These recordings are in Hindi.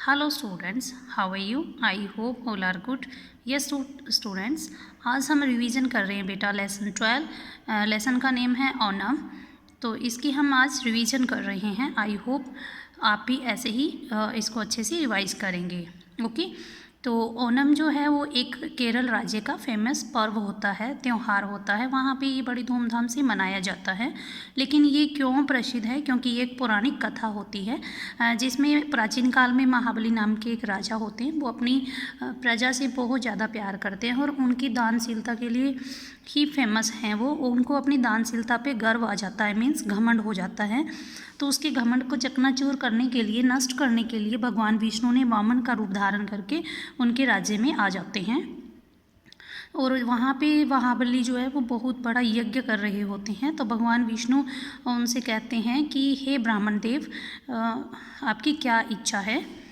Hello students, how are you? I hope all are good. Yes students, आज हम रिवीजन कर रहे हैं बेटा लेसन 12। लेसन का नेम है ओनम। तो इसकी हम आज रिवीजन कर रहे हैं। आई होप आप भी ऐसे ही इसको अच्छे से रिवाइज करेंगे। ओके, तो ओनम जो है वो एक केरल राज्य का फेमस पर्व होता है, त्यौहार होता है। वहाँ पे ये बड़ी धूमधाम से मनाया जाता है। लेकिन ये क्यों प्रसिद्ध है? क्योंकि ये एक पौराणिक कथा होती है जिसमें प्राचीन काल में महाबली नाम के एक राजा होते हैं। वो अपनी प्रजा से बहुत ज़्यादा प्यार करते हैं और उनकी दानशीलता के लिए ही फेमस हैं। वो उनको अपनी दानशीलता पे गर्व आ जाता है, मीन्स घमंड हो जाता है। तो उसके घमंड को चकनाचूर करने के लिए, नष्ट करने के लिए भगवान विष्णु ने वामन का रूप धारण करके उनके राज्य में आ जाते हैं। और वहाँ पे महाबली जो है वो बहुत बड़ा यज्ञ कर रहे होते हैं। तो भगवान विष्णु उनसे कहते हैं कि हे ब्राह्मण देव, आपकी क्या इच्छा है?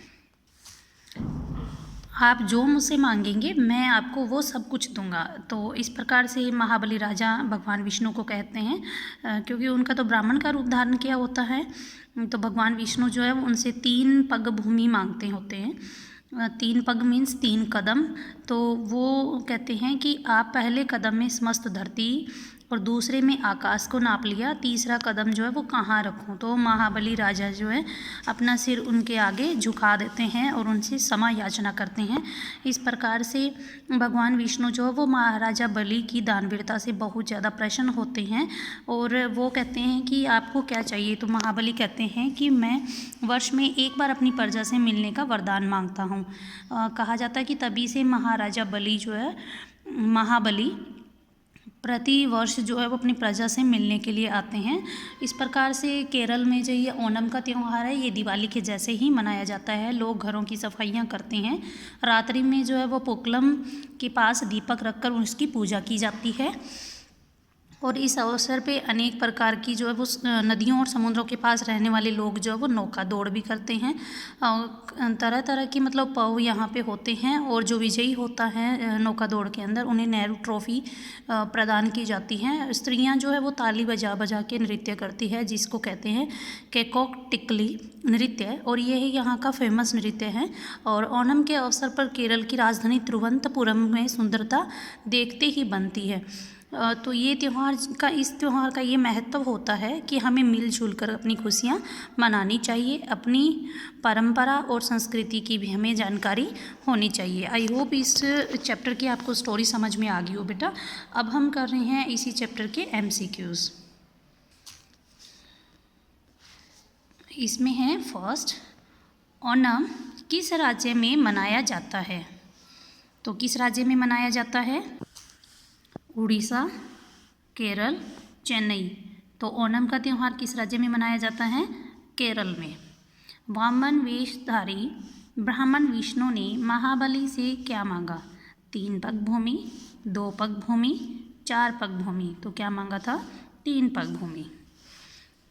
आप जो मुझसे मांगेंगे मैं आपको वो सब कुछ दूंगा। तो इस प्रकार से महाबली राजा भगवान विष्णु को कहते हैं, क्योंकि उनका तो ब्राह्मण का रूप धारण किया होता है। तो भगवान विष्णु जो है वो उनसे 3 पग भूमि मांगते होते हैं। 3 पग मीन्स 3 कदम। तो वो कहते हैं कि आप पहले कदम में समस्त धरती और दूसरे में आकाश को नाप लिया, तीसरा कदम जो है वो कहाँ रखूँ? तो महाबली राजा जो है अपना सिर उनके आगे झुका देते हैं और उनसे क्षमा याचना करते हैं। इस प्रकार से भगवान विष्णु जो है वो महाराजा बलि की दानवीरता से बहुत ज़्यादा प्रसन्न होते हैं और वो कहते हैं कि आपको क्या चाहिए? तो महाबली कहते हैं कि मैं वर्ष में एक बार अपनी प्रजा से मिलने का वरदान मांगता हूँ। कहा जाता है कि तभी से महाराजा बलि जो है, महाबली प्रति वर्ष जो है वो अपनी प्रजा से मिलने के लिए आते हैं। इस प्रकार से केरल में जो ये ओणम का त्यौहार है, ये दिवाली के जैसे ही मनाया जाता है। लोग घरों की सफाइयाँ करते हैं। रात्रि में जो है वो पोकलम के पास दीपक रखकर उसकी पूजा की जाती है। और इस अवसर पे अनेक प्रकार की जो है वो नदियों और समुद्रों के पास रहने वाले लोग जो है वो नौका दौड़ भी करते हैं। तरह तरह की मतलब पव यहाँ पे होते हैं और जो विजयी होता है नौका दौड़ के अंदर, उन्हें नेहरू ट्रॉफी प्रदान की जाती हैं। स्त्रियाँ जो है वो ताली बजा बजा के नृत्य करती है, जिसको कहते हैं केकॉक टिकली नृत्य, और ये यहाँ का फेमस नृत्य है। और ओणम के अवसर पर केरल की राजधानी तिरुवनंतपुरम में सुंदरता देखते ही बनती है। तो ये इस त्यौहार का ये महत्व होता है कि हमें मिलजुल कर अपनी खुशियाँ मनानी चाहिए। अपनी परंपरा और संस्कृति की भी हमें जानकारी होनी चाहिए। आई होप इस चैप्टर की आपको स्टोरी समझ में आ गई हो बेटा। अब हम कर रहे हैं इसी चैप्टर के MCQs। इसमें है फर्स्ट, ओणम किस राज्य में मनाया जाता है? तो किस राज्य में मनाया जाता है? उड़ीसा, केरल, चेन्नई। तो ओणम का त्यौहार किस राज्य में मनाया जाता है? केरल में। वामन वेशधारी ब्राह्मण विष्णु ने महाबली से क्या मांगा? 3 पग भूमि, 2 पग भूमि, 4 पग भूमि। तो क्या मांगा था? 3 पग भूमि।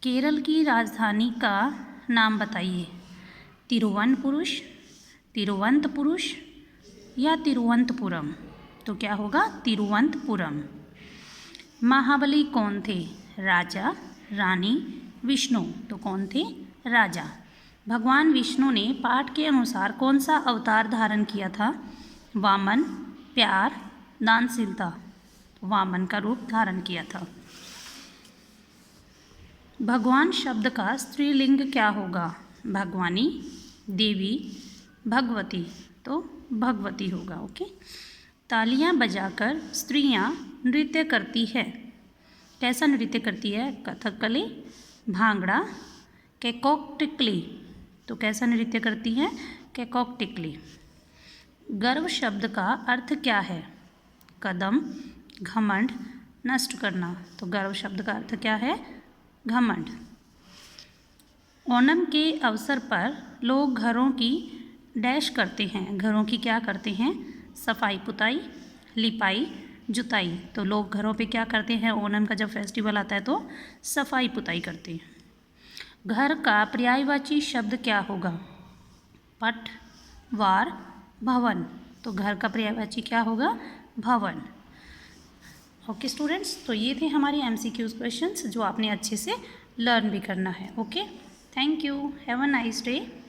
केरल की राजधानी का नाम बताइए। तिरुवनंतपुरम या तिरुवनंतपुरम? तो क्या होगा? तिरुवनंतपुरम। महाबली कौन थे? राजा, रानी, विष्णु? तो कौन थे? राजा। भगवान विष्णु ने पाठ के अनुसार कौन सा अवतार धारण किया था? वामन, प्यार, दानशीलता? वामन का रूप धारण किया था। भगवान शब्द का स्त्रीलिंग क्या होगा? भगवानी, देवी, भगवती? तो भगवती होगा। ओके। तालियां बजाकर स्त्रियां नृत्य करती है। कैसा नृत्य करती है? कथकली, भांगड़ा, केकॉक टिकली? तो कैसा नृत्य करती है? केकॉक टिकली। गर्व शब्द का अर्थ क्या है? कदम, घमंड, नष्ट करना? तो गर्व शब्द का अर्थ क्या है? घमंड। ओणम के अवसर पर लोग घरों की डैश करते हैं। घरों की क्या करते हैं? सफाई पुताई, लिपाई, जुताई? तो लोग घरों पे क्या करते हैं? ओणम का जब फेस्टिवल आता है तो सफाई पुताई करते हैं। घर का पर्यायवाची शब्द क्या होगा? पट, वार, भवन? तो घर का पर्यायवाची क्या होगा? भवन। ओके स्टूडेंट्स, तो ये थे हमारे MCQs क्वेश्चंस जो आपने अच्छे से लर्न भी करना है। Okay, thank you, have a nice day.